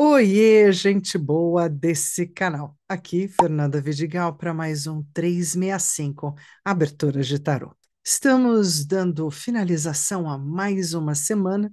Oiê, gente boa desse canal. Aqui, Fernanda Vidigal, para mais um 365, Abertura de Tarô. Estamos dando finalização a mais uma semana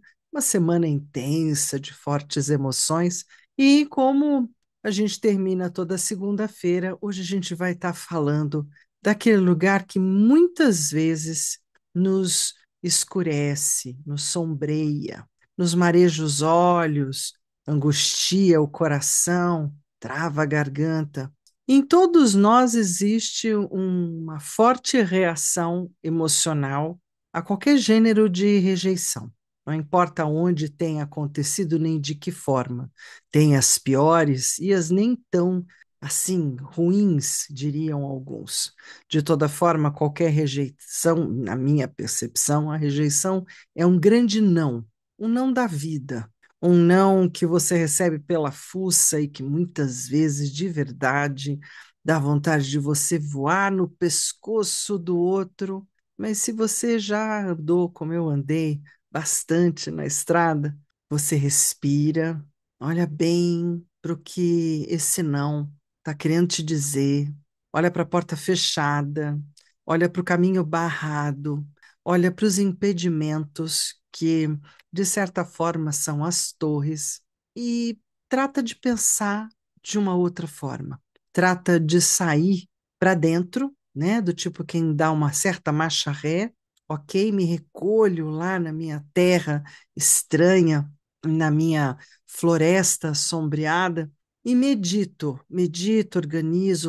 intensa de fortes emoções, e como a gente termina toda segunda-feira, hoje a gente vai estar falando daquele lugar que muitas vezes nos escurece, nos sombreia, nos mareja os olhos, angustia o coração, trava a garganta. Em todos nós existe uma forte reação emocional a qualquer gênero de rejeição. Não importa onde tenha acontecido nem de que forma. Tem as piores e as nem tão assim ruins, diriam alguns. De toda forma, qualquer rejeição, na minha percepção, a rejeição é um grande não, um não da vida, um não que você recebe pela fuça e que muitas vezes, de verdade, dá vontade de você voar no pescoço do outro. Mas se você já andou como eu andei bastante na estrada, você respira, olha bem para o que esse não está querendo te dizer, olha para a porta fechada, olha para o caminho barrado, olha para os impedimentos que de certa forma são as torres, e trata de pensar de uma outra forma. Trata de sair para dentro, né, do tipo quem dá uma certa marcha ré, ok, me recolho lá na minha terra estranha, na minha floresta sombreada, e medito,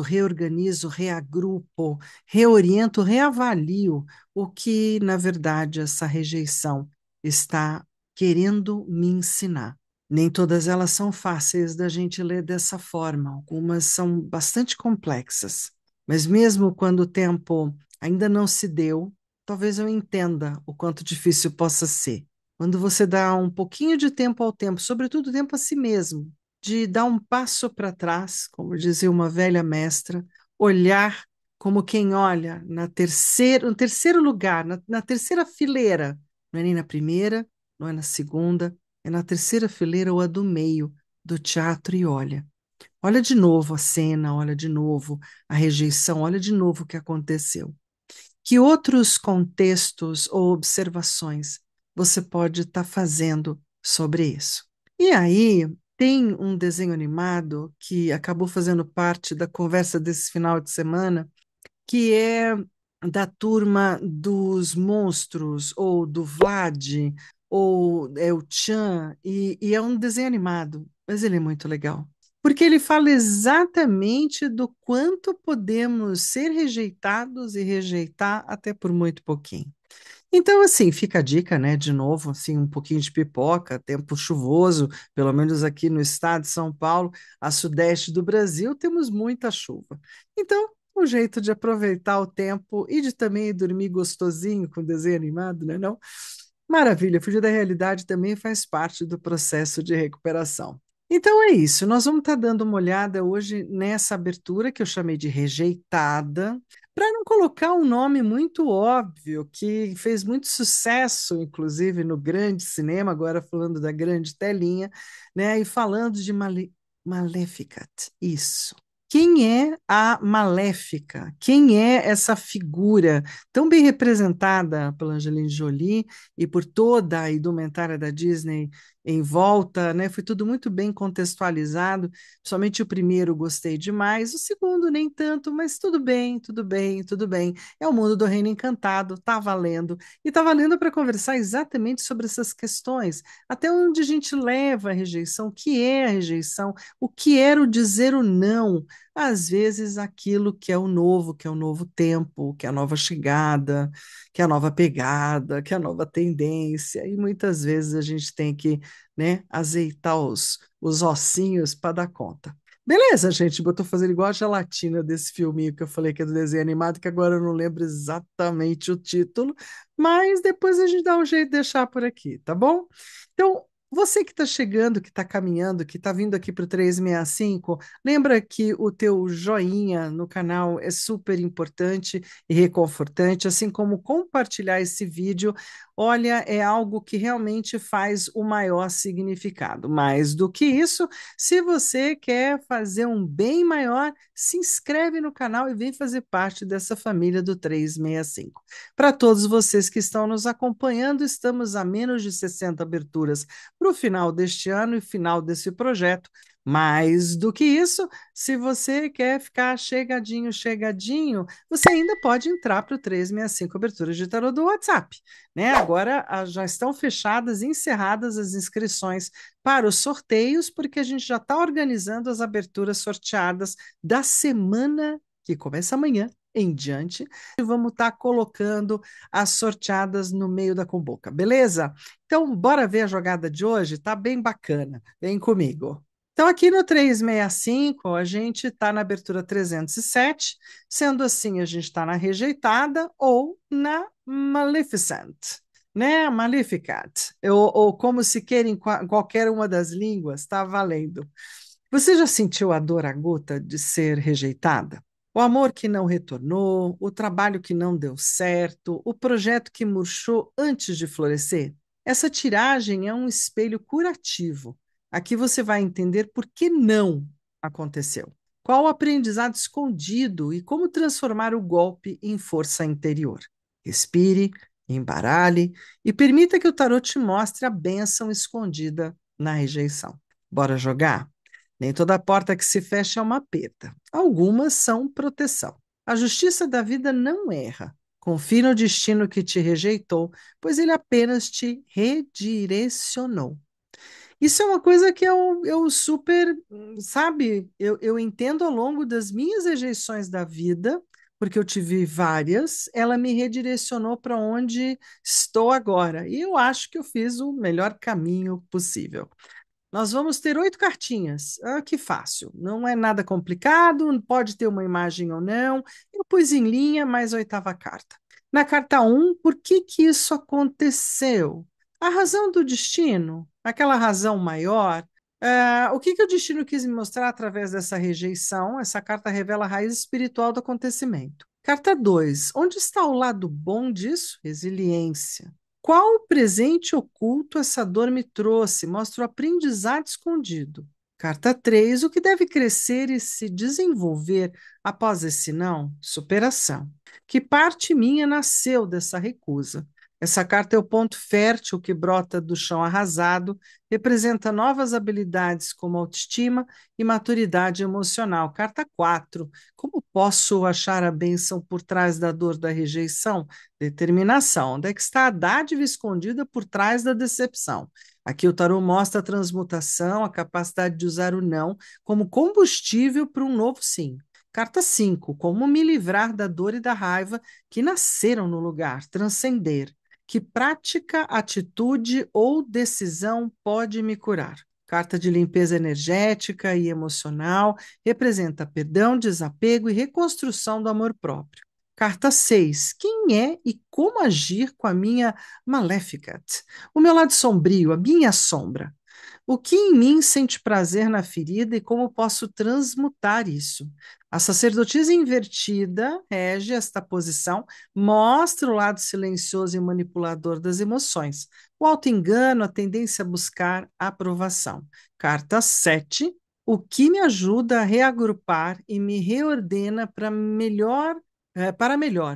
reorganizo, reagrupo, reoriento, reavalio o que, na verdade, essa rejeição está querendo me ensinar. Nem todas elas são fáceis da gente ler dessa forma, algumas são bastante complexas. Mas mesmo quando o tempo ainda não se deu, talvez eu entenda o quanto difícil possa ser. Quando você dá um pouquinho de tempo ao tempo, sobretudo tempo a si mesmo, de dar um passo para trás, como dizia uma velha mestra, olhar como quem olha no terceiro lugar, na terceira fileira, não é nem na primeira, não é na segunda, é na terceira fileira ou a do meio do teatro, e olha. Olha de novo a cena, olha de novo a rejeição, olha de novo o que aconteceu. Que outros contextos ou observações você pode estar fazendo sobre isso? E aí, tem um desenho animado que acabou fazendo parte da conversa desse final de semana, que é da turma dos monstros, ou do Vlad, ou é o Chan, e é um desenho animado, mas ele é muito legal. Porque ele fala exatamente do quanto podemos ser rejeitados e rejeitar até por muito pouquinho. Então, assim, fica a dica, né? De novo, assim, um pouquinho de pipoca, tempo chuvoso, pelo menos aqui no estado de São Paulo, a sudeste do Brasil, temos muita chuva. Então, um jeito de aproveitar o tempo e de também dormir gostosinho com desenho animado, né? Não? Maravilha, fugir da realidade também faz parte do processo de recuperação. Então é isso, nós vamos estar dando uma olhada hoje nessa abertura que eu chamei de rejeitada, para não colocar um nome muito óbvio, que fez muito sucesso, inclusive no grande cinema, agora falando da grande telinha, né? E falando de Maleficat, isso. Quem é a Maléfica? Quem é essa figura tão bem representada pela Angelina Jolie e por toda a indumentária da Disney em volta, né? Foi tudo muito bem contextualizado. Somente o primeiro gostei demais, o segundo nem tanto, mas tudo bem, tudo bem, tudo bem. É o mundo do Reino Encantado, tá valendo. E tá valendo para conversar exatamente sobre essas questões, até onde a gente leva a rejeição, o que é a rejeição, o que era o dizer o não, às vezes aquilo que é o novo, que é o novo tempo, que é a nova chegada, que é a nova pegada, que é a nova tendência, e muitas vezes a gente tem que, né, azeitar os ossinhos para dar conta. Beleza, gente, eu estou fazendo igual a gelatina desse filminho que eu falei que é do desenho animado, que agora eu não lembro exatamente o título, mas depois a gente dá um jeito de deixar por aqui, tá bom? Então, você que está chegando, que está caminhando, que está vindo aqui para o 365, lembra que o teu joinha no canal é super importante e reconfortante, assim como compartilhar esse vídeo. olha, é algo que realmente faz o maior significado. Mais do que isso, se você quer fazer um bem maior, se inscreve no canal e vem fazer parte dessa família do 365. Para todos vocês que estão nos acompanhando, estamos a menos de 60 aberturas para o final deste ano e final desse projeto. Mais do que isso, se você quer ficar chegadinho, chegadinho, você ainda pode entrar para o 365 Aberturas de Tarô do WhatsApp, né? Agora já estão fechadas, encerradas as inscrições para os sorteios, porque a gente já está organizando as aberturas sorteadas da semana que começa amanhã em diante, e vamos estar colocando as sorteadas no meio da comboca, beleza? Então, bora ver a jogada de hoje? Tá bem bacana. Vem comigo. Então, aqui no 365, a gente está na abertura 307, sendo assim, a gente está na rejeitada ou na Maleficent, né? Maleficat, ou como se queira em qualquer uma das línguas, está valendo. Você já sentiu a dor aguda de ser rejeitada? O amor que não retornou, o trabalho que não deu certo, o projeto que murchou antes de florescer? Essa tiragem é um espelho curativo. Aqui você vai entender por que não aconteceu. Qual o aprendizado escondido e como transformar o golpe em força interior. Respire, embaralhe e permita que o tarot te mostre a bênção escondida na rejeição. Bora jogar? Nem toda porta que se fecha é uma perda. Algumas são proteção. A justiça da vida não erra. Confie no destino que te rejeitou, pois ele apenas te redirecionou. Isso é uma coisa que eu super, sabe, eu entendo ao longo das minhas rejeições da vida, porque eu tive várias, ela me redirecionou para onde estou agora. E eu acho que eu fiz o melhor caminho possível. Nós vamos ter 8 cartinhas. Ah, que fácil. Não é nada complicado, pode ter uma imagem ou não. Eu pus em linha mais a oitava carta. Na carta um, por que que isso aconteceu? A razão do destino, aquela razão maior. O que que o destino quis me mostrar através dessa rejeição? Essa carta revela a raiz espiritual do acontecimento. Carta 2, onde está o lado bom disso? Resiliência. Qual presente oculto essa dor me trouxe? Mostra o aprendizado escondido. Carta 3, o que deve crescer e se desenvolver após esse não? Superação. Que parte minha nasceu dessa recusa? Essa carta é o ponto fértil que brota do chão arrasado, representa novas habilidades como autoestima e maturidade emocional. Carta 4, como posso achar a bênção por trás da dor da rejeição? Determinação. Onde é que está a dádiva escondida por trás da decepção? Aqui o tarô mostra a transmutação, a capacidade de usar o não como combustível para um novo sim. Carta 5. Como me livrar da dor e da raiva que nasceram no lugar, transcender. Que prática, atitude ou decisão pode me curar? Carta de limpeza energética e emocional representa perdão, desapego e reconstrução do amor próprio. Carta 6. Quem é e como agir com a minha Maleficat? O meu lado sombrio, a minha sombra. O que em mim sente prazer na ferida e como posso transmutar isso? A sacerdotisa invertida rege esta posição, mostra o lado silencioso e manipulador das emoções. O auto-engano, a tendência a buscar aprovação. Carta 7. O que me ajuda a reagrupar e me reordena para melhor,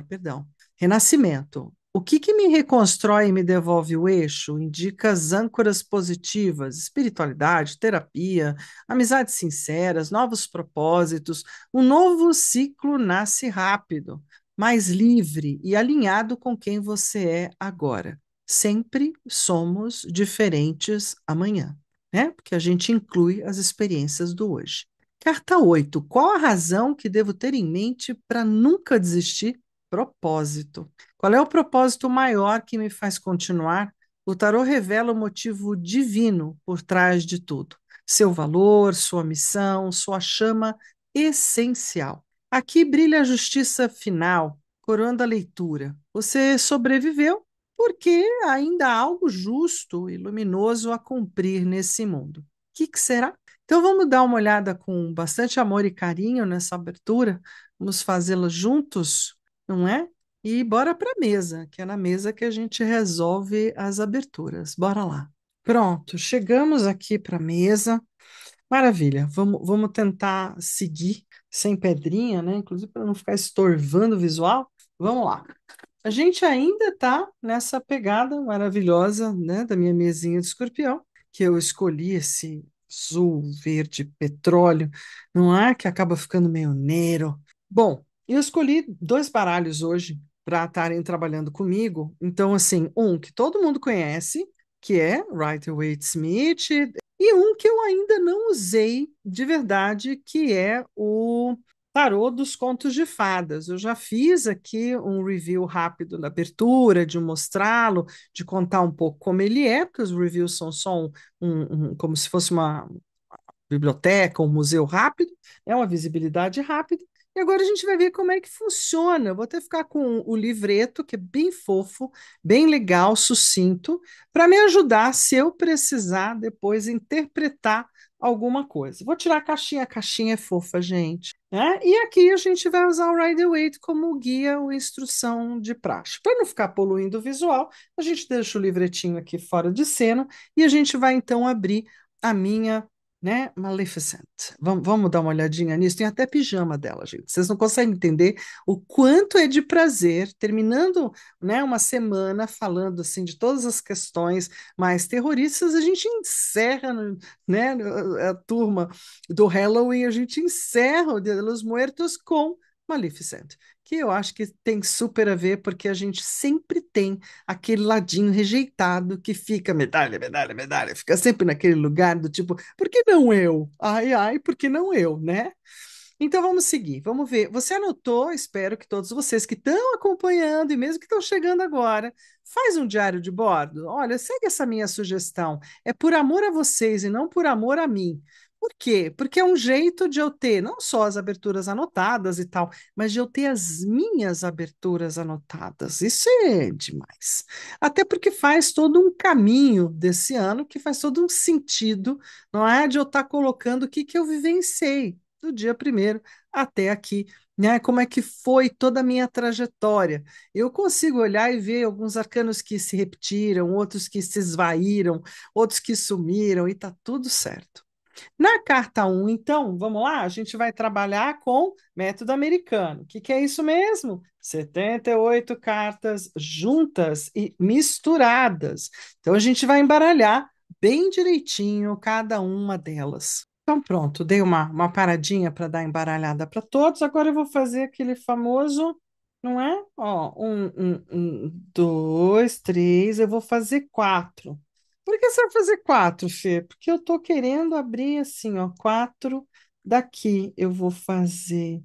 perdão. Renascimento. O que que me reconstrói e me devolve o eixo? Indica as âncoras positivas, espiritualidade, terapia, amizades sinceras, novos propósitos. Um novo ciclo nasce rápido, mais livre e alinhado com quem você é agora. Sempre somos diferentes amanhã, né? Porque a gente inclui as experiências do hoje. Carta 8. Qual a razão que devo ter em mente para nunca desistir? Propósito. Qual é o propósito maior que me faz continuar? O tarô revela o motivo divino por trás de tudo. Seu valor, sua missão, sua chama essencial. Aqui brilha a justiça final, coroando a leitura. Você sobreviveu porque ainda há algo justo e luminoso a cumprir nesse mundo. O que será? Então vamos dar uma olhada com bastante amor e carinho nessa abertura. Vamos fazê-la juntos, não é? E bora para a mesa, que é na mesa que a gente resolve as aberturas. Bora lá. Pronto, chegamos aqui para a mesa. Maravilha, vamos tentar seguir sem pedrinha, né? Inclusive para não ficar estorvando o visual. Vamos lá. A gente ainda está nessa pegada maravilhosa, né, da minha mesinha de escorpião, que eu escolhi esse azul, verde, petróleo, não é? Que acaba ficando meio Nero. Bom, eu escolhi dois baralhos hoje para estarem trabalhando comigo. Então, assim, um que todo mundo conhece, que é Rider-Waite-Smith, e um que eu ainda não usei de verdade, que é o Tarô dos Contos de Fadas. Eu já fiz aqui um review rápido da abertura, de mostrá-lo, de contar um pouco como ele é, porque os reviews são só como se fosse uma biblioteca, um museu rápido, é uma visibilidade rápida. E agora a gente vai ver como é que funciona. Eu vou até ficar com o livreto, que é bem fofo, bem legal, sucinto, para me ajudar se eu precisar depois interpretar alguma coisa. Vou tirar a caixinha é fofa, gente. Né? E aqui a gente vai usar o Rider-Waite como guia ou instrução de praxe. Para não ficar poluindo o visual, a gente deixa o livretinho aqui fora de cena e a gente vai então abrir a minha, né, Maleficent. Vamos dar uma olhadinha nisso. Tem até pijama dela, gente. Vocês não conseguem entender o quanto é de prazer, terminando, né, uma semana falando assim de todas as questões mais terroristas, a gente encerra, né, a turma do Halloween, a gente encerra o Dia de los Muertos com Maleficent, que eu acho que tem super a ver, porque a gente sempre tem aquele ladinho rejeitado que fica medalha, medalha, medalha, fica sempre naquele lugar do tipo, por que não eu? Ai, ai, por que não eu, né? Então vamos seguir, vamos ver. Você anotou, espero que todos vocês que estão acompanhando e mesmo que estão chegando agora, faz um diário de bordo. Olha, segue essa minha sugestão. É por amor a vocês e não por amor a mim. Por quê? Porque é um jeito de eu ter não só as aberturas anotadas e tal, mas de eu ter as minhas aberturas anotadas. Isso é demais. Até porque faz todo um caminho desse ano que faz todo um sentido, não é? De eu estar colocando o que que eu vivenciei do dia primeiro até aqui, né? Como é que foi toda a minha trajetória? Eu consigo olhar e ver alguns arcanos que se repetiram, outros que se esvaíram, outros que sumiram, e tá tudo certo. Na carta um, então, vamos lá, a gente vai trabalhar com método americano. O que que é isso mesmo? 78 cartas juntas e misturadas. Então, a gente vai embaralhar bem direitinho cada uma delas. Então, pronto, dei uma paradinha para dar embaralhada para todos. Agora eu vou fazer aquele famoso, não é? Ó, dois, três, eu vou fazer quatro. Por que você vai fazer quatro, Fê? Porque eu tô querendo abrir assim, ó, quatro daqui. Eu vou fazer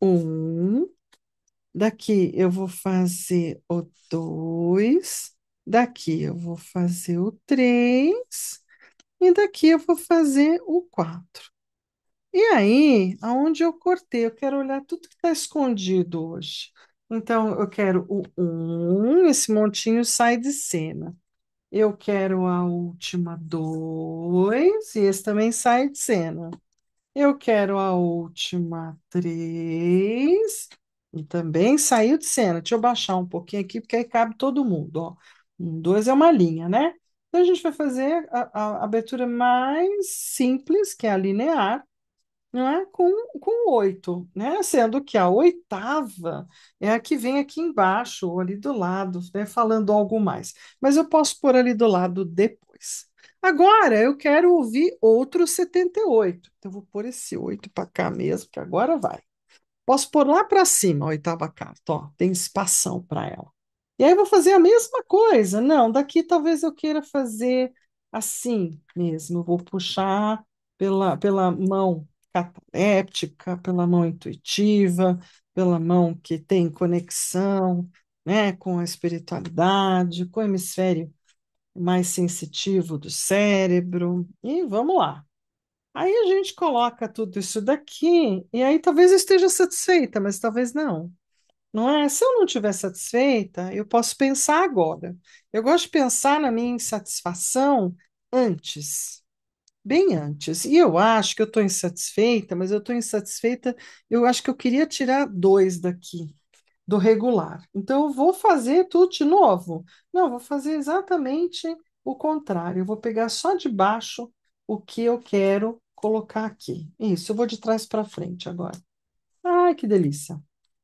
um, daqui eu vou fazer o dois, daqui eu vou fazer o três, e daqui eu vou fazer o quatro. E aí, aonde eu cortei, eu quero olhar tudo que está escondido hoje. Então, eu quero o um, esse montinho sai de cena. Eu quero a última dois, e esse também sai de cena. Eu quero a última três, e também saiu de cena. Deixa eu baixar um pouquinho aqui, porque aí cabe todo mundo, ó. Um, dois é uma linha, né? Então a gente vai fazer a abertura mais simples, que é a linear, não é? Com oito, né? Sendo que a oitava é a que vem aqui embaixo, ou ali do lado, né? Falando algo mais. Mas eu posso pôr ali do lado depois. Agora eu quero ouvir outro 78. Então eu vou pôr esse 8 para cá mesmo, que agora vai. Posso pôr lá para cima a oitava carta, ó, tem espação para ela. E aí eu vou fazer a mesma coisa. Não, daqui talvez eu queira fazer assim mesmo. Eu vou puxar pela mão cataléptica, pela mão intuitiva, pela mão que tem conexão, né, com a espiritualidade, com o hemisfério mais sensitivo do cérebro. E vamos lá. Aí a gente coloca tudo isso daqui, e aí talvez eu esteja satisfeita, mas talvez não. Não é? Se eu não estiver satisfeita, eu posso pensar agora. Eu gosto de pensar na minha insatisfação antes, bem antes. E eu acho que eu estou insatisfeita, mas eu estou insatisfeita. Eu acho que eu queria tirar dois daqui. do regular. Então, eu vou fazer tudo de novo? Não, vou fazer exatamente o contrário. Eu vou pegar só de baixo o que eu quero colocar aqui. Isso, eu vou de trás para frente agora. Ai, que delícia.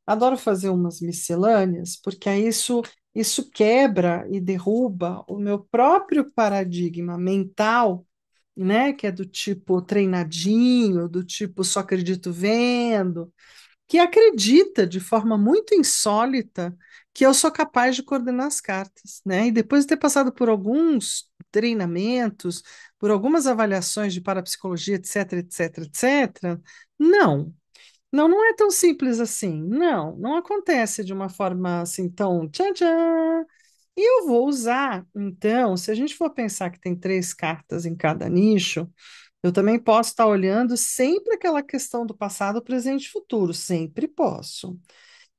Adoro fazer umas miscelâneas, porque aí isso quebra e derruba o meu próprio paradigma mental, né? Que é do tipo treinadinho, do tipo só acredito vendo, que acredita de forma muito insólita que eu sou capaz de coordenar as cartas, né? E depois de ter passado por alguns treinamentos, por algumas avaliações de parapsicologia, etc, etc, etc, não. Não, não é tão simples assim. Não, não acontece de uma forma assim tão tchan, tchan. E eu vou usar, então, se a gente for pensar que tem três cartas em cada nicho, eu também posso estar olhando sempre aquela questão do passado, presente e futuro, sempre posso.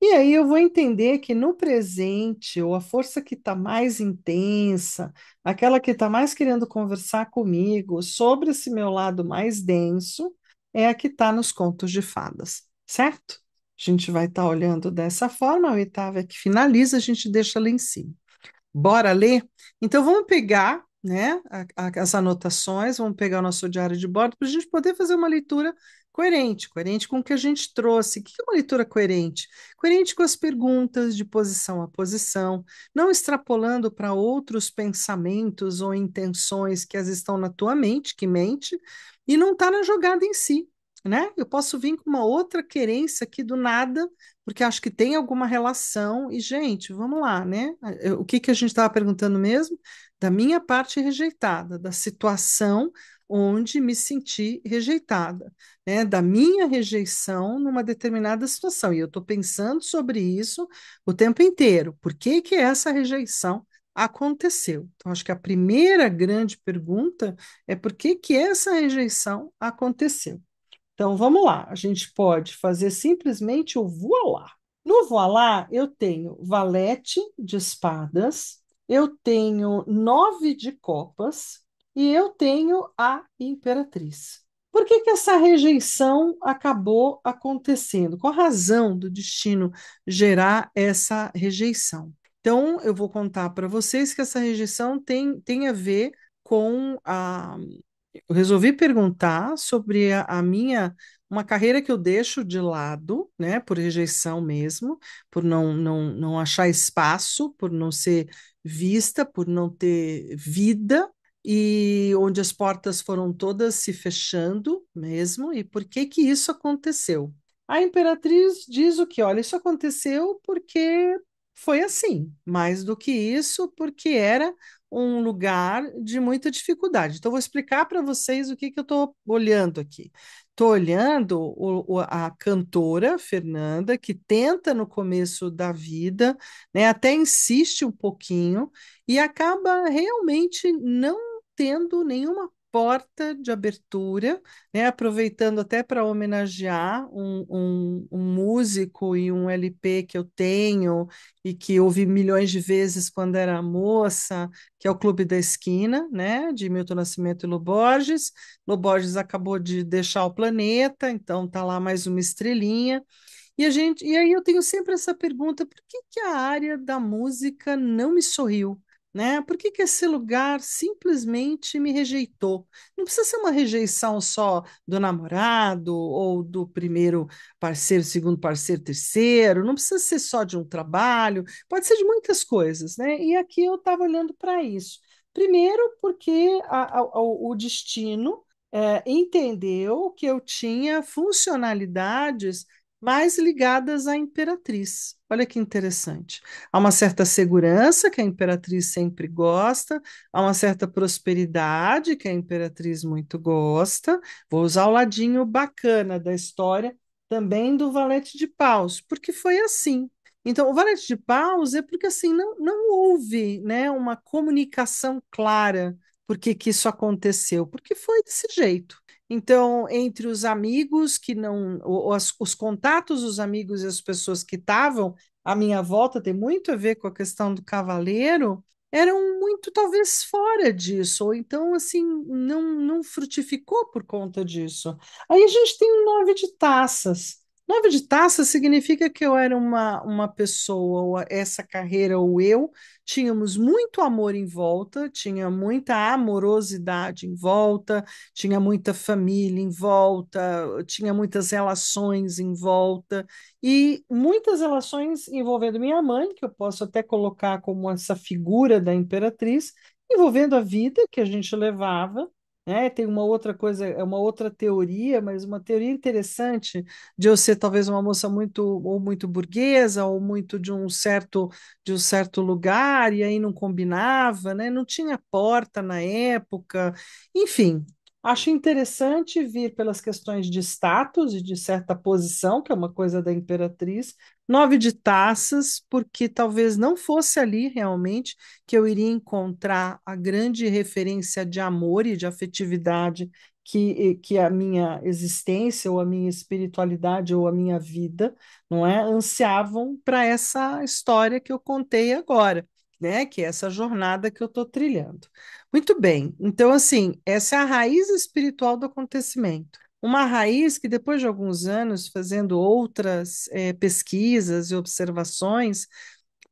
E aí eu vou entender que no presente, ou a força que está mais intensa, aquela que está mais querendo conversar comigo sobre esse meu lado mais denso, é a que está nos contos de fadas, certo? A gente vai estar olhando dessa forma, a oitava é que finaliza, a gente deixa lá em cima. Bora ler? Então vamos pegar, né, as anotações, vamos pegar o nosso diário de bordo para a gente poder fazer uma leitura coerente, coerente com o que a gente trouxe. O que é uma leitura coerente? Coerente com as perguntas de posição a posição, não extrapolando para outros pensamentos ou intenções que as estão na tua mente, que mente, e não está na jogada em si. Né? Eu posso vir com uma outra querência aqui do nada, porque acho que tem alguma relação. E, gente, vamos lá, né? O que que a gente estava perguntando mesmo? Da minha parte rejeitada, da situação onde me senti rejeitada, né? Da minha rejeição numa determinada situação. E eu estou pensando sobre isso o tempo inteiro. Por que que essa rejeição aconteceu? Então, acho que a primeira grande pergunta é por que que essa rejeição aconteceu. Então, vamos lá. A gente pode fazer simplesmente o voilá. No voilá, eu tenho valete de espadas, eu tenho nove de copas e eu tenho a imperatriz. Por que que essa rejeição acabou acontecendo? Qual a razão do destino gerar essa rejeição? Então, eu vou contar para vocês que essa rejeição tem a ver com a eu resolvi perguntar sobre a minha, uma carreira que eu deixo de lado, né, por rejeição mesmo, por não achar espaço, por não ser vista, por não ter vida, e onde as portas foram todas se fechando mesmo, e por que que isso aconteceu? A imperatriz diz o que, olha, isso aconteceu porque foi assim, mais do que isso, porque era um lugar de muita dificuldade. Então, vou explicar para vocês o que que eu estou olhando aqui. Estou olhando a cantora Fernanda, que tenta no começo da vida, né, até insiste um pouquinho, e acaba realmente não tendo nenhuma porta de abertura, né, aproveitando até para homenagear um músico e um LP que eu tenho e que ouvi milhões de vezes quando era moça, que é o Clube da Esquina, né, de Milton Nascimento e Lu Borges. Lu Borges acabou de deixar o planeta, então tá lá mais uma estrelinha. E aí eu tenho sempre essa pergunta: por que que a área da música não me sorriu? Né? Por que que esse lugar simplesmente me rejeitou? Não precisa ser uma rejeição só do namorado ou do primeiro parceiro, segundo parceiro, terceiro, não precisa ser só de um trabalho, pode ser de muitas coisas, né? E aqui eu estava olhando para isso. Primeiro, porque o destino entendeu que eu tinha funcionalidades mais ligadas à imperatriz. Olha que interessante. Há uma certa segurança que a imperatriz sempre gosta, há uma certa prosperidade que a imperatriz muito gosta. Vou usar o ladinho bacana da história também do Valete de Paus, porque foi assim. Então, o Valete de Paus é porque assim não houve, né, uma comunicação clara por que que isso aconteceu, porque foi desse jeito. Então, entre os amigos que não, os contatos dos amigos e as pessoas que estavam à minha volta, tem muito a ver com a questão do cavaleiro, eram muito talvez fora disso, ou então assim, não frutificou por conta disso. Aí a gente tem o nove de taças. Nove de taça significa que eu era uma pessoa, ou essa carreira, ou eu, tínhamos muito amor em volta, tinha muita amorosidade em volta, tinha muita família em volta, tinha muitas relações em volta, e muitas relações envolvendo minha mãe, que eu posso até colocar como essa figura da imperatriz, envolvendo a vida que a gente levava. Né? Tem uma outra coisa, é uma outra teoria, mas uma teoria interessante de eu ser talvez uma moça muito burguesa ou muito de um certo lugar e aí não combinava, né? Não tinha porta na época. Enfim, acho interessante vir pelas questões de status e de certa posição, que é uma coisa da imperatriz. Nove de taças, porque talvez não fosse ali realmente que eu iria encontrar a grande referência de amor e de afetividade que a minha existência, ou a minha espiritualidade, ou a minha vida, não é, ansiavam para essa história que eu contei agora, né, que é essa jornada que eu estou trilhando. Muito bem, então, assim, essa é a raiz espiritual do acontecimento. Uma raiz que, depois de alguns anos, fazendo outras pesquisas e observações,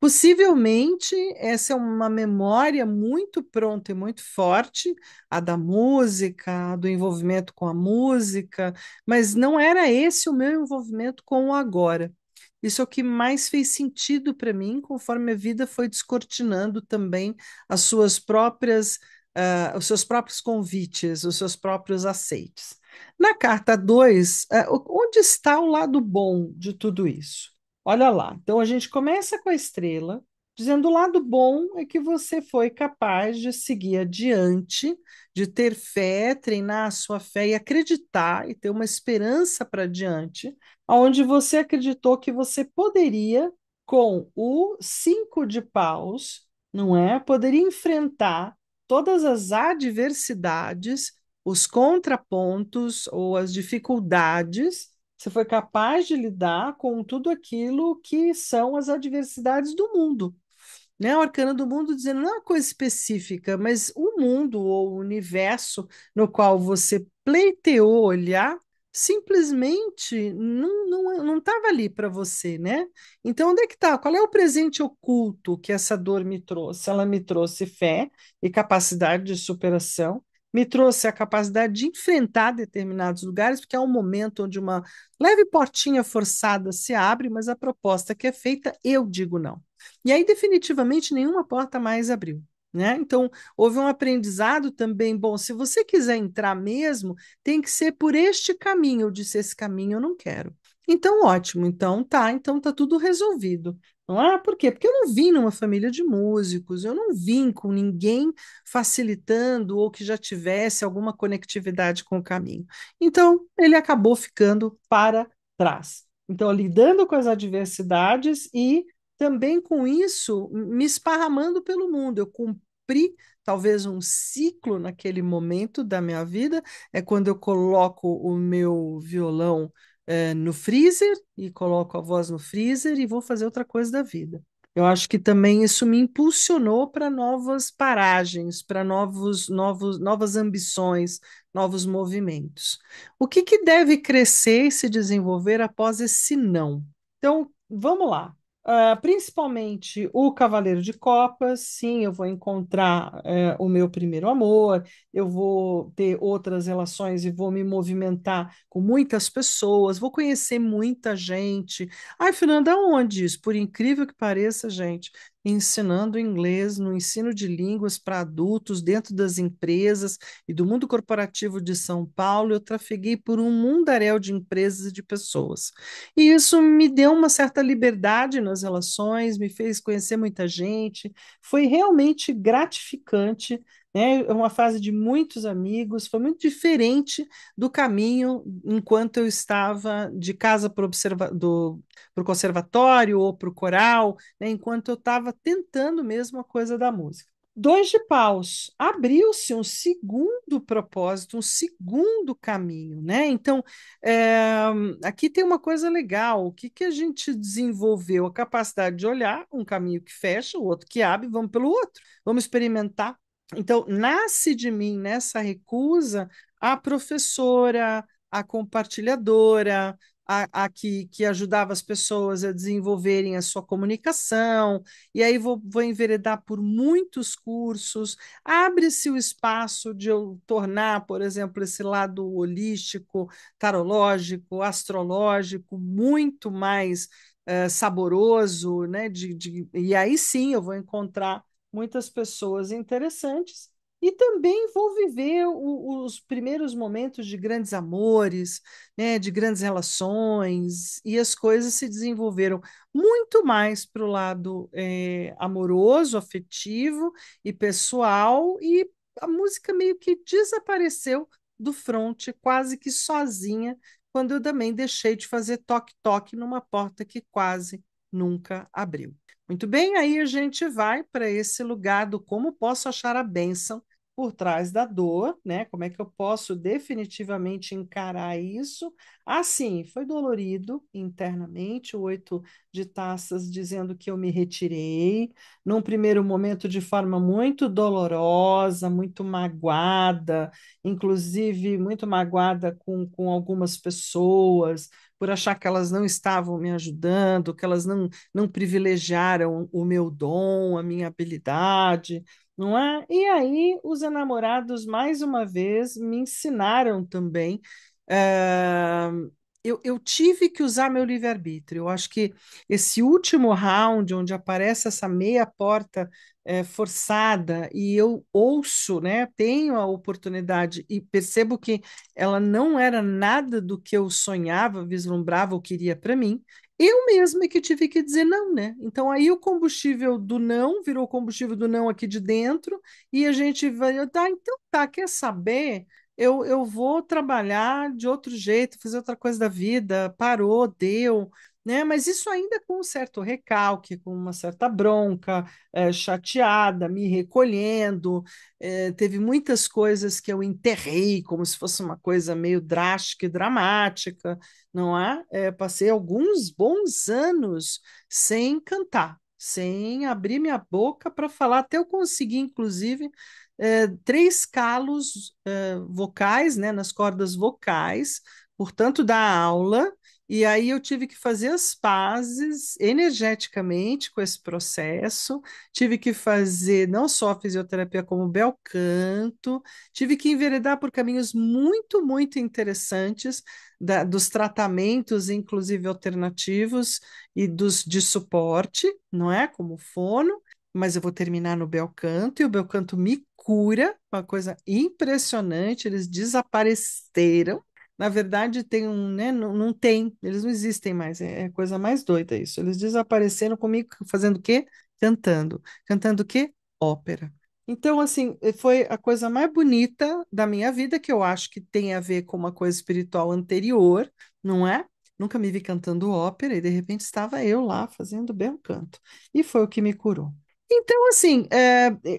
possivelmente essa é uma memória muito pronta e muito forte, a da música, do envolvimento com a música, mas não era esse o meu envolvimento com o agora. Isso é o que mais fez sentido para mim, conforme a vida foi descortinando também as suas próprias, os seus próprios convites, os seus próprios aceites. Na carta 2, onde está o lado bom de tudo isso? Olha lá, então a gente começa com a estrela, dizendo o lado bom é que você foi capaz de seguir adiante, de ter fé, treinar a sua fé e acreditar e ter uma esperança para diante, onde você acreditou que você poderia, com o cinco de paus, não é? Poderia enfrentar todas as adversidades, os contrapontos ou as dificuldades. Você foi capaz de lidar com tudo aquilo que são as adversidades do mundo, né? O arcano do mundo dizendo não é uma coisa específica, mas o mundo ou o universo no qual você pleiteou olhar simplesmente não estava ali para você, né? Então, onde é que está? Qual é o presente oculto que essa dor me trouxe? Ela me trouxe fé e capacidade de superação, me trouxe a capacidade de enfrentar determinados lugares, porque é um momento onde uma leve portinha forçada se abre, mas a proposta que é feita, eu digo não. E aí, definitivamente, nenhuma porta mais abriu. Né? Então, houve um aprendizado também. Bom, se você quiser entrar mesmo, tem que ser por este caminho. Eu disse: esse caminho eu não quero. Então, ótimo. Então tá tudo resolvido. Não é? Por quê? Porque eu não vim numa família de músicos, eu não vim com ninguém facilitando ou que já tivesse alguma conectividade com o caminho. Então, ele acabou ficando para trás. Então, lidando com as adversidades e também com isso me esparramando pelo mundo. Eu cumpri talvez um ciclo naquele momento da minha vida, é quando eu coloco o meu violão no freezer e coloco a voz no freezer e vou fazer outra coisa da vida. Eu acho que também isso me impulsionou para novas paragens, para novas ambições, novos movimentos. O que deve crescer e se desenvolver após esse não? Então, vamos lá. Principalmente o Cavaleiro de Copas, sim, eu vou encontrar o meu primeiro amor, eu vou ter outras relações e vou me movimentar com muitas pessoas, vou conhecer muita gente. Ai, Fernanda, onde isso? Por incrível que pareça, gente, ensinando inglês no ensino de línguas para adultos dentro das empresas e do mundo corporativo de São Paulo, eu trafeguei por um mundaréu de empresas e de pessoas. E isso me deu uma certa liberdade nas relações, me fez conhecer muita gente, foi realmente gratificante, né? É uma fase de muitos amigos, foi muito diferente do caminho enquanto eu estava de casa para o conservatório ou para o coral, né? Enquanto eu estava tentando mesmo a coisa da música. Dois de paus, abriu-se um segundo propósito, um segundo caminho, né? Então, é, aqui tem uma coisa legal. O que a gente desenvolveu? A capacidade de olhar um caminho que fecha, o outro que abre, vamos pelo outro, vamos experimentar. Então, nasce de mim nessa recusa a professora, a compartilhadora, que ajudava as pessoas a desenvolverem a sua comunicação, e aí vou enveredar por muitos cursos. Abre-se o espaço de eu tornar, por exemplo, esse lado holístico, tarológico, astrológico, muito mais saboroso, né? E aí sim eu vou encontrar muitas pessoas interessantes. E também vou viver os primeiros momentos de grandes amores, né, de grandes relações, e as coisas se desenvolveram muito mais para o lado amoroso, afetivo e pessoal, e a música meio que desapareceu do fronte, quase que sozinha, quando eu também deixei de fazer toque-toque numa porta que quase nunca abriu. Muito bem, aí a gente vai para esse lugar do como posso achar a bênção por trás da dor, né? Como é que eu posso definitivamente encarar isso? Ah, sim, foi dolorido internamente, o 8 de taças dizendo que eu me retirei, num primeiro momento de forma muito dolorosa, muito magoada, inclusive muito magoada com algumas pessoas, por achar que elas não estavam me ajudando, que elas não privilegiaram o meu dom, a minha habilidade, não é? E aí, os enamorados, mais uma vez, me ensinaram também. eh, eu tive que usar meu livre-arbítrio. Eu acho que esse último round, onde aparece essa meia porta forçada, e eu ouço, né, tenho a oportunidade e percebo que ela não era nada do que eu sonhava, vislumbrava ou queria para mim. Eu mesma que tive que dizer não, né? Então aí o combustível do não virou combustível do não aqui de dentro, e a gente vai, tá, então tá, quer saber? Eu vou trabalhar de outro jeito, fazer outra coisa da vida, parou, deu, né? Mas isso ainda com um certo recalque, com uma certa bronca, chateada, me recolhendo. Teve muitas coisas que eu enterrei como se fosse uma coisa meio drástica e dramática, não é? Passei alguns bons anos sem cantar, sem abrir minha boca para falar, até eu conseguir, inclusive, três calos vocais, né, nas cordas vocais, portanto, da aula, e aí eu tive que fazer as pazes energeticamente com esse processo, tive que fazer não só a fisioterapia, como o bel canto, tive que enveredar por caminhos muito, muito interessantes dos tratamentos, inclusive alternativos, e dos de suporte, não é? Como fono, mas eu vou terminar no bel canto, e o bel canto me cura, uma coisa impressionante, eles desapareceram. Na verdade, tem um, né? Não, não tem, eles não existem mais, é a coisa mais doida isso. Eles desapareceram comigo fazendo o quê? Cantando. Cantando o quê? Ópera. Então, assim, foi a coisa mais bonita da minha vida, que eu acho que tem a ver com uma coisa espiritual anterior, não é? Nunca me vi cantando ópera e de repente estava eu lá fazendo bel canto. E foi o que me curou. Então, assim,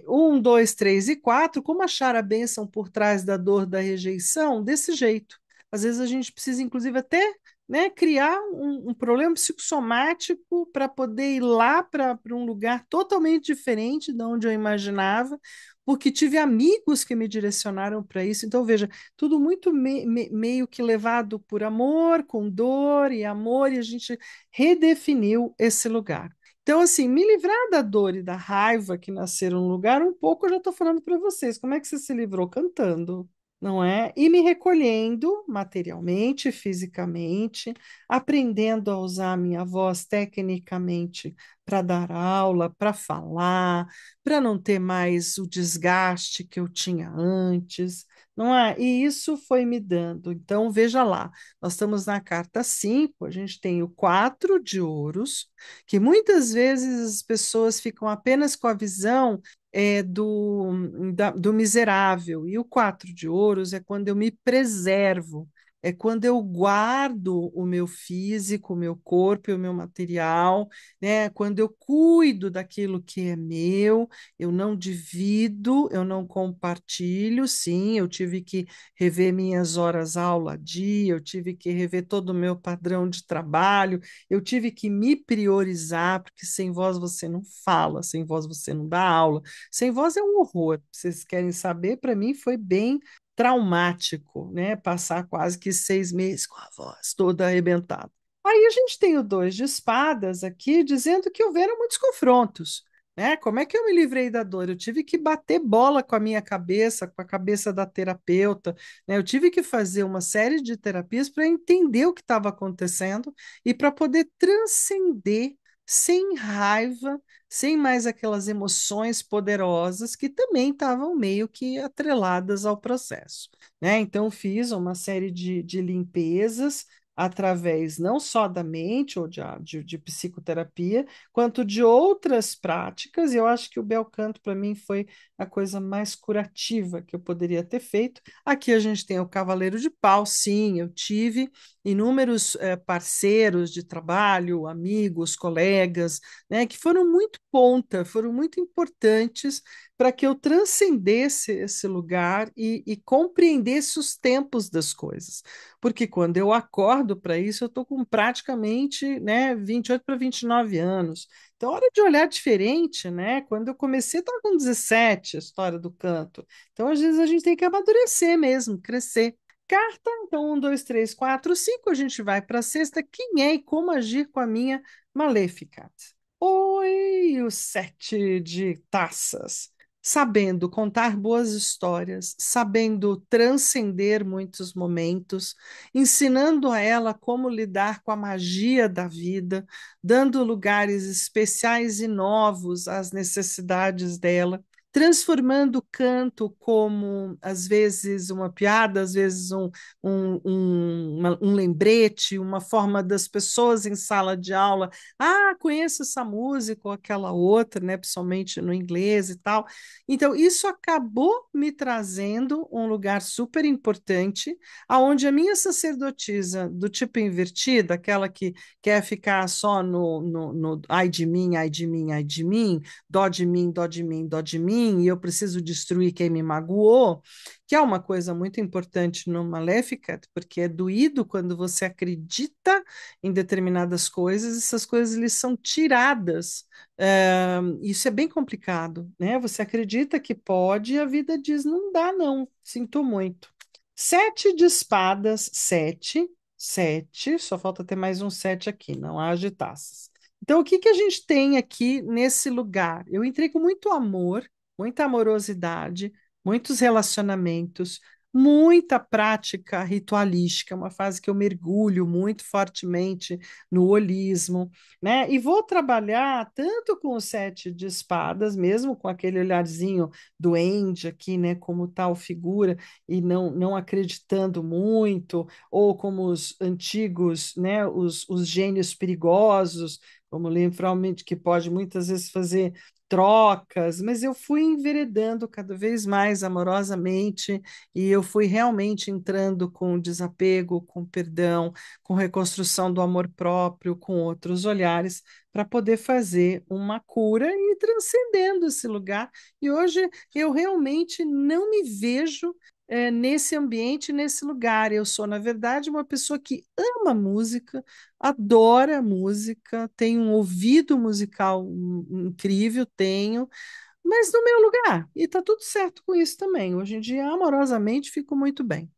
um, dois, três e quatro, como achar a bênção por trás da dor da rejeição? Desse jeito. Às vezes a gente precisa, inclusive, até, né, criar um problema psicossomático para poder ir lá para um lugar totalmente diferente de onde eu imaginava, porque tive amigos que me direcionaram para isso. Então, veja, tudo muito meio que levado por amor, com dor e amor, e a gente redefiniu esse lugar. Então, assim, me livrar da dor e da raiva que nasceram no lugar, um pouco eu já estou falando para vocês. Como é que você se livrou? Cantando, não é? E me recolhendo materialmente, fisicamente, aprendendo a usar a minha voz tecnicamente para dar aula, para falar, para não ter mais o desgaste que eu tinha antes, não é? E isso foi me dando. Então, veja lá, nós estamos na carta 5, a gente tem o 4 de ouros, que muitas vezes as pessoas ficam apenas com a visão do miserável, e o 4 de ouros é quando eu me preservo, é quando eu guardo o meu físico, o meu corpo e o meu material, né? Quando eu cuido daquilo que é meu, eu não divido, eu não compartilho. Sim, eu tive que rever minhas horas aula dia, eu tive que rever todo o meu padrão de trabalho, eu tive que me priorizar, porque sem voz você não fala, sem voz você não dá aula, sem voz é um horror. Vocês querem saber? Para mim foi bem. traumático, né? Passar quase que 6 meses com a voz toda arrebentada. Aí a gente tem o dois de espadas aqui dizendo que houveram muitos confrontos, né? Como é que eu me livrei da dor? Eu tive que bater bola com a minha cabeça, com a cabeça da terapeuta, né? Eu tive que fazer uma série de terapias para entender o que estava acontecendo e para poder transcender sem raiva, sem mais aquelas emoções poderosas que também estavam meio que atreladas ao processo, né? Então, fiz uma série de limpezas através não só da mente ou de psicoterapia, quanto de outras práticas, e eu acho que o bel canto para mim foi a coisa mais curativa que eu poderia ter feito. Aqui a gente tem o Cavaleiro de Pau, sim, eu tive inúmeros parceiros de trabalho, amigos, colegas, né, que foram muito ponta, foram muito importantes para que eu transcendesse esse lugar e compreendesse os tempos das coisas. Porque quando eu acordo para isso, eu estou com praticamente, né, 28 para 29 anos. Então, hora de olhar diferente, né? Quando eu comecei, estava com 17, a história do canto. Então, às vezes, a gente tem que amadurecer mesmo, crescer. Carta, então, 1, 2, 3, 4, 5, a gente vai para a sexta. Quem é e como agir com a minha Maleficat? Oi, o 7 de taças. Sabendo contar boas histórias, sabendo transcender muitos momentos, ensinando a ela como lidar com a magia da vida, dando lugares especiais e novos às necessidades dela, transformando o canto como, às vezes, uma piada, às vezes, um lembrete, uma forma das pessoas em sala de aula. Ah, conheço essa música ou aquela outra, né? Principalmente no inglês e tal. Então, isso acabou me trazendo um lugar super importante, aonde a minha sacerdotisa do tipo invertida, aquela que quer ficar só no ai de mim, ai de mim, ai de mim, dó de mim, dó de mim, dó de mim, e eu preciso destruir quem me magoou, que é uma coisa muito importante no Maleficat, porque é doído quando você acredita em determinadas coisas, essas coisas lhes são tiradas. Isso é bem complicado, né? Você acredita que pode e a vida diz não dá, não. Sinto muito. 7 de espadas, sete, sete, só falta ter mais um sete aqui, não há de taças. Então, o que que a gente tem aqui nesse lugar? Eu entrei com muito amor, muita amorosidade, muitos relacionamentos, muita prática ritualística, uma fase que eu mergulho muito fortemente no holismo, né? E vou trabalhar tanto com o 7 de espadas, mesmo com aquele olharzinho doente aqui, né? Como tal figura e não acreditando muito, ou como os antigos, né, os gênios perigosos, como literalmente que pode muitas vezes fazer trocas, mas eu fui enveredando cada vez mais amorosamente e eu fui realmente entrando com desapego, com perdão, com reconstrução do amor próprio, com outros olhares, para poder fazer uma cura e ir transcendendo esse lugar. E hoje eu realmente não me vejo nesse ambiente, nesse lugar. Eu sou, na verdade, uma pessoa que ama música, adora música, tenho um ouvido musical incrível, tenho, mas no meu lugar. E tá tudo certo com isso também. Hoje em dia, amorosamente, fico muito bem.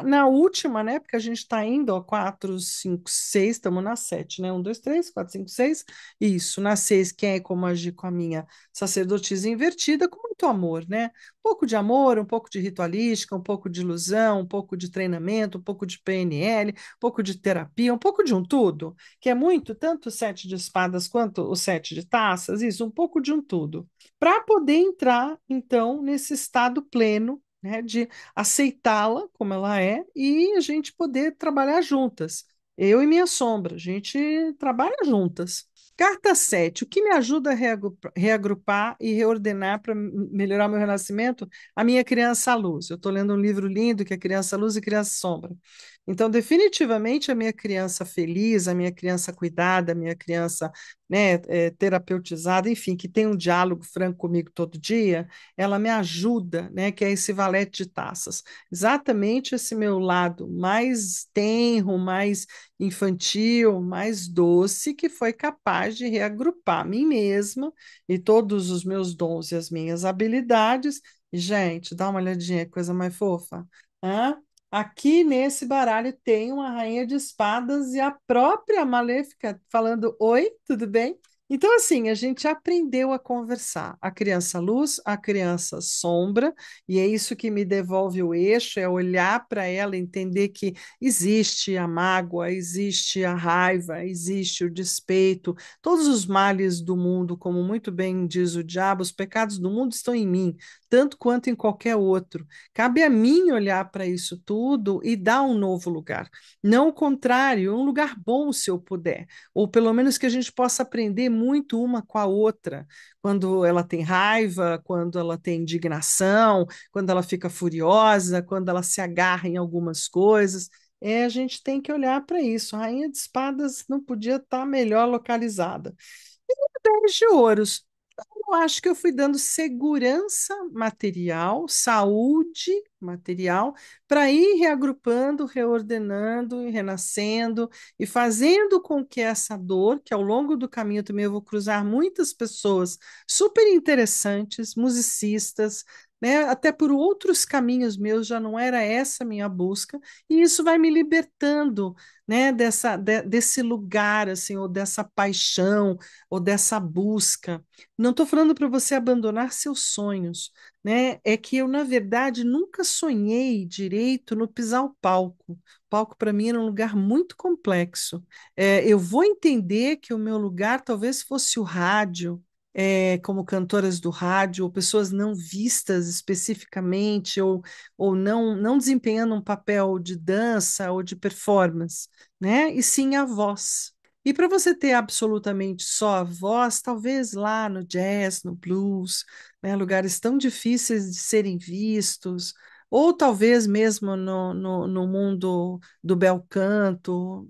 Na última, né? Porque a gente está indo, ó, 4, 5, 6, estamos na 7, né? 1, 2, 3, 4, 5, 6. Isso, na 6, quem é como agir com a minha sacerdotisa invertida, com muito amor, né? Um pouco de amor, um pouco de ritualística, um pouco de ilusão, um pouco de treinamento, um pouco de PNL, um pouco de terapia, um pouco de um tudo, que é muito, tanto o 7 de espadas quanto o 7 de taças, isso, um pouco de um tudo, para poder entrar, então, nesse estado pleno, né, de aceitá-la como ela é e a gente poder trabalhar juntas. Eu e minha sombra, a gente trabalha juntas. Carta 7, o que me ajuda a reagrupar e reordenar para melhorar meu renascimento? A minha criança à luz. Eu estou lendo um livro lindo que é Criança à Luz e Criança Sombra. Então, definitivamente, a minha criança feliz, a minha criança cuidada, a minha criança, né, terapeutizada, enfim, que tem um diálogo franco comigo todo dia, ela me ajuda, né, que é esse valete de taças. Exatamente esse meu lado mais tenro, mais infantil, mais doce, que foi capaz de reagrupar a mim mesma e todos os meus dons e as minhas habilidades Gente, dá uma olhadinha, que coisa mais fofa. Hã? Aqui nesse baralho tem uma rainha de espadas e a própria Maléfica falando: Oi, tudo bem? Então, assim, a gente aprendeu a conversar. A criança luz, a criança sombra, e é isso que me devolve o eixo, é olhar para ela, entender que existe a mágoa, existe a raiva, existe o despeito, todos os males do mundo, como muito bem diz o diabo, os pecados do mundo estão em mim tanto quanto em qualquer outro. Cabe a mim olhar para isso tudo e dar um novo lugar. Não o contrário, um lugar bom, se eu puder. Ou pelo menos que a gente possa aprender muito uma com a outra. Quando ela tem raiva, quando ela tem indignação, quando ela fica furiosa, quando ela se agarra em algumas coisas. A gente tem que olhar para isso. A Rainha de Espadas não podia estar melhor localizada. 10 de ouros. Eu acho que eu fui dando segurança material, saúde material, para ir reagrupando, reordenando e renascendo e fazendo com que essa dor, que ao longo do caminho também eu vou cruzar muitas pessoas super interessantes, musicistas, né, até por outros caminhos meus, já não era essa a minha busca, e isso vai me libertando, né, desse lugar, assim, ou dessa paixão, ou dessa busca. Não estou falando para você abandonar seus sonhos, né? É que eu, na verdade, nunca sonhei direito no pisar o palco. O palco, para mim, era um lugar muito complexo. Eu vou entender que o meu lugar talvez fosse o rádio, como cantoras do rádio, ou pessoas não vistas especificamente, ou não desempenhando um papel de dança ou de performance, né? E sim a voz. E para você ter absolutamente só a voz, talvez lá no jazz, no blues, né, lugares tão difíceis de serem vistos, ou talvez mesmo no mundo do bel canto,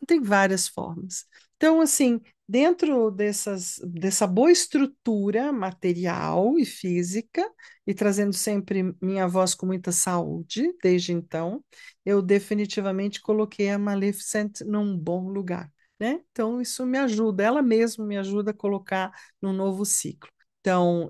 tem várias formas. Então, assim, dentro dessa boa estrutura material e física, e trazendo sempre minha voz com muita saúde, desde então, eu definitivamente coloquei a Maleficent num bom lugar, né? Então, isso me ajuda, ela mesma me ajuda a colocar num novo ciclo. Então,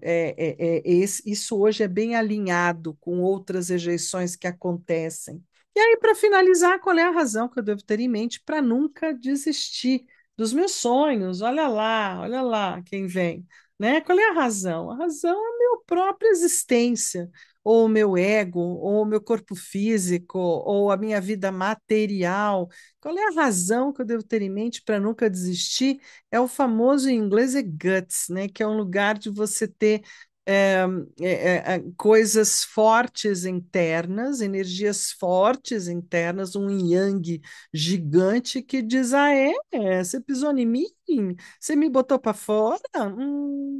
isso hoje é bem alinhado com outras rejeições que acontecem. E aí, para finalizar, qual é a razão que eu devo ter em mente para nunca desistir dos meus sonhos? Olha lá quem vem, né? Qual é a razão? A razão é a minha própria existência, ou o meu ego, ou o meu corpo físico, ou a minha vida material. Qual é a razão que eu devo ter em mente para nunca desistir? É o famoso em inglês é guts, né? Que é um lugar de você ter coisas fortes internas, energias fortes internas, um yang gigante que diz: você pisou em mim? Você me botou para fora?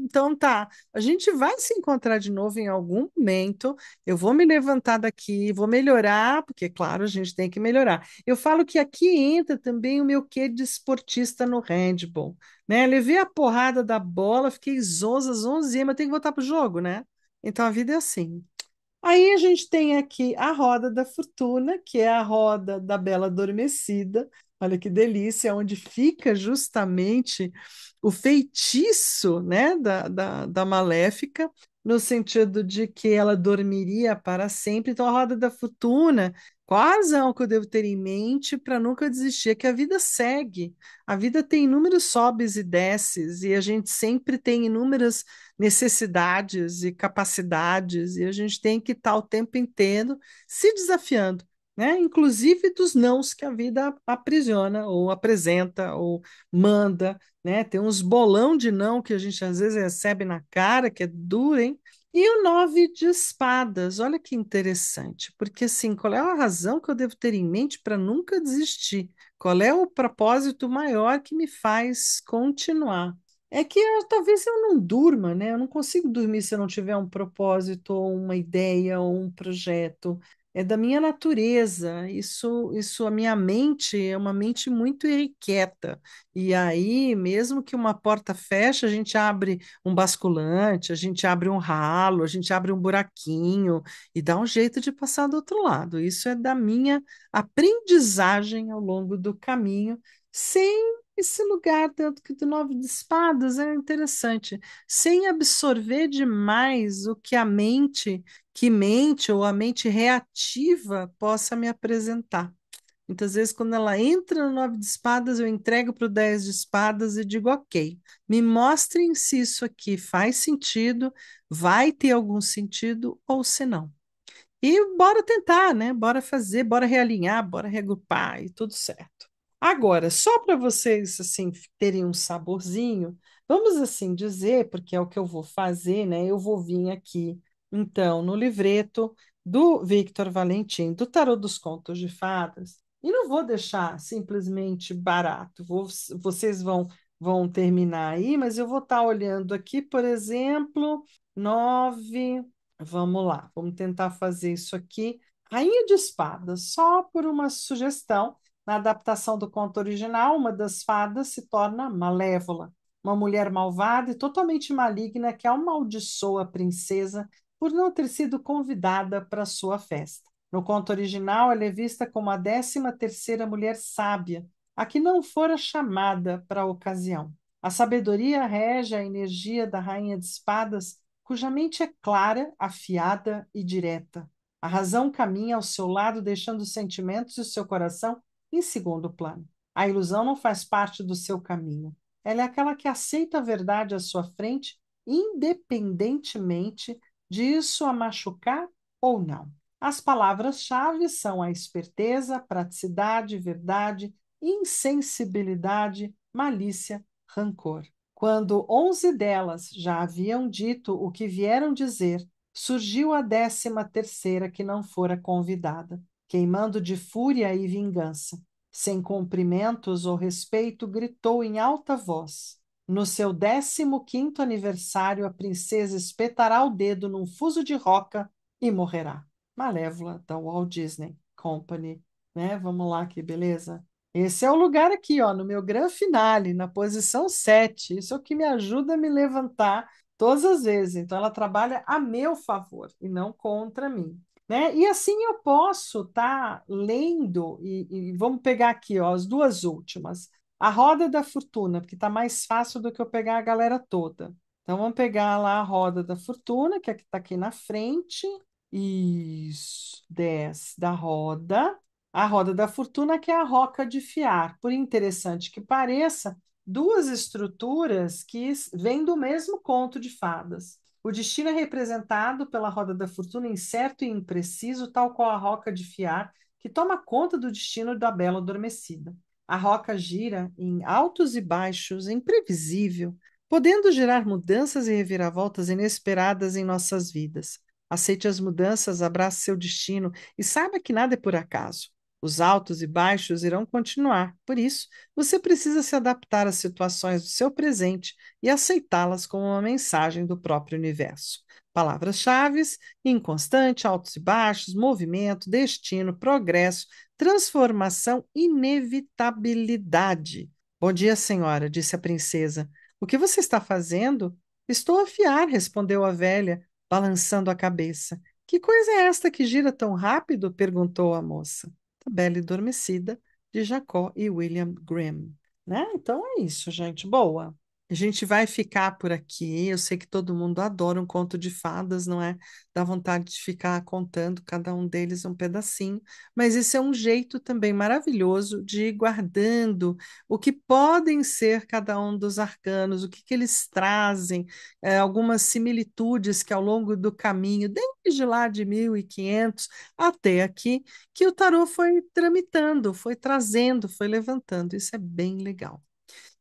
Então tá, a gente vai se encontrar de novo em algum momento. Eu vou me levantar daqui, vou melhorar, porque, claro, a gente tem que melhorar. Eu falo que aqui entra também o meu quê de esportista no handball, né? Levei a porrada da bola, fiquei zonza, zonzinha, mas tem que voltar pro jogo, né? Então a vida é assim. Aí a gente tem aqui a roda da fortuna, que é a roda da Bela Adormecida. Olha que delícia, onde fica justamente o feitiço, né, da Maléfica, no sentido de que ela dormiria para sempre. Então, a roda da fortuna, qual a razão que eu devo ter em mente para nunca desistir? É que a vida segue. A vida tem inúmeros sobes e desces, e a gente sempre tem inúmeras necessidades e capacidades, e a gente tem que estar o tempo inteiro se desafiando, né? Inclusive dos nãos que a vida aprisiona, ou apresenta, ou manda, né? Tem uns bolão de não que a gente às vezes recebe na cara, que é duro, hein? E o 9 de espadas, olha que interessante, porque assim, qual é a razão que eu devo ter em mente para nunca desistir? Qual é o propósito maior que me faz continuar? É que talvez eu não durma, né? Eu não consigo dormir se eu não tiver um propósito, ou uma ideia, ou um projeto. É da minha natureza. A minha mente é uma mente muito irrequieta. E aí, mesmo que uma porta feche, a gente abre um basculante, a gente abre um ralo, a gente abre um buraquinho e dá um jeito de passar do outro lado. Isso é da minha aprendizagem ao longo do caminho, sem esse lugar do nove de espadas é interessante, sem absorver demais o que a mente que mente ou a mente reativa possa me apresentar. Muitas vezes, quando ela entra no nove de espadas, eu entrego para o 10 de espadas e digo, ok, me mostrem se isso aqui faz sentido, vai ter algum sentido ou se não. E bora tentar, né? Bora fazer, bora realinhar, bora reagrupar e tudo certo. Agora, só para vocês assim terem um saborzinho, vamos assim dizer, porque é o que eu vou fazer, né? Eu vou vir aqui, então, no livreto do Victor Valentim, do Tarô dos Contos de Fadas, e não vou deixar simplesmente barato. Vocês vão terminar aí, mas eu vou estar olhando aqui, por exemplo, 9. Vamos lá, vamos tentar fazer isso aqui. Rainha de Espadas, só por uma sugestão. Na adaptação do conto original, uma das fadas se torna Malévola, uma mulher malvada e totalmente maligna que amaldiçoa a princesa por não ter sido convidada para sua festa. No conto original, ela é vista como a 13ª mulher sábia, a que não fora chamada para a ocasião. A sabedoria rege a energia da Rainha de Espadas, cuja mente é clara, afiada e direta. A razão caminha ao seu lado, deixando os sentimentos e o seu coração em segundo plano. A ilusão não faz parte do seu caminho. Ela é aquela que aceita a verdade à sua frente, independentemente disso a machucar ou não. As palavras-chave são a esperteza, praticidade, verdade, insensibilidade, malícia, rancor. Quando 11 delas já haviam dito o que vieram dizer, surgiu a 13ª que não fora convidada, queimando de fúria e vingança. Sem cumprimentos ou respeito, gritou em alta voz. No seu 15º aniversário, a princesa espetará o dedo num fuso de roca e morrerá. Malévola, da Walt Disney Company, né? Vamos lá, que beleza. Esse é o lugar aqui, ó, no meu gran finale, na posição 7. Isso é o que me ajuda a me levantar todas as vezes. Então, ela trabalha a meu favor e não contra mim, né? E assim eu posso estar lendo, e vamos pegar aqui, ó, as duas últimas. A Roda da Fortuna, porque está mais fácil do que eu pegar a galera toda. Então, vamos pegar lá a Roda da Fortuna, que está aqui na frente. Isso, 10 da roda. A roda da fortuna, que é a roca de fiar. Por interessante que pareça, duas estruturas que vêm do mesmo conto de fadas. O destino é representado pela roda da fortuna incerto e impreciso, tal qual a roca de fiar, que toma conta do destino da bela adormecida. A roca gira em altos e baixos, imprevisível, podendo gerar mudanças e reviravoltas inesperadas em nossas vidas. Aceite as mudanças, abrace seu destino e saiba que nada é por acaso. Os altos e baixos irão continuar. Por isso, você precisa se adaptar às situações do seu presente e aceitá-las como uma mensagem do próprio universo. Palavras-chave: inconstante, altos e baixos, movimento, destino, progresso, transformação, inevitabilidade. Bom dia, senhora, disse a princesa. O que você está fazendo? Estou a fiar, respondeu a velha, balançando a cabeça. Que coisa é esta que gira tão rápido? Perguntou a moça. A Bela Adormecida, de Jacó e William Grimm. Né? Então é isso, gente. Boa. A gente vai ficar por aqui. Eu sei que todo mundo adora um conto de fadas, não é? Dá vontade de ficar contando cada um deles um pedacinho. Mas esse é um jeito também maravilhoso de ir guardando o que podem ser cada um dos arcanos, o que eles trazem, algumas similitudes que ao longo do caminho, desde lá de 1500 até aqui, que o tarô foi tramitando, foi trazendo, foi levantando. Isso é bem legal.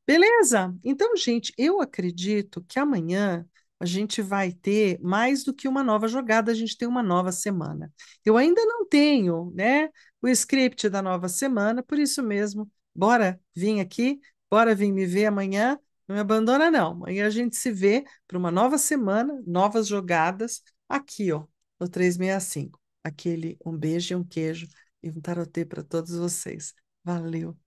Beleza? Então, gente, eu acredito que amanhã a gente vai ter mais do que uma nova jogada, a gente tem uma nova semana. Eu ainda não tenho, né, o script da nova semana, por isso mesmo, bora vir aqui, bora vir me ver amanhã. Não me abandona, não. Amanhã a gente se vê para uma nova semana, novas jogadas, aqui, ó, no 365. Aquele um beijo e um queijo e um tarotê para todos vocês. Valeu!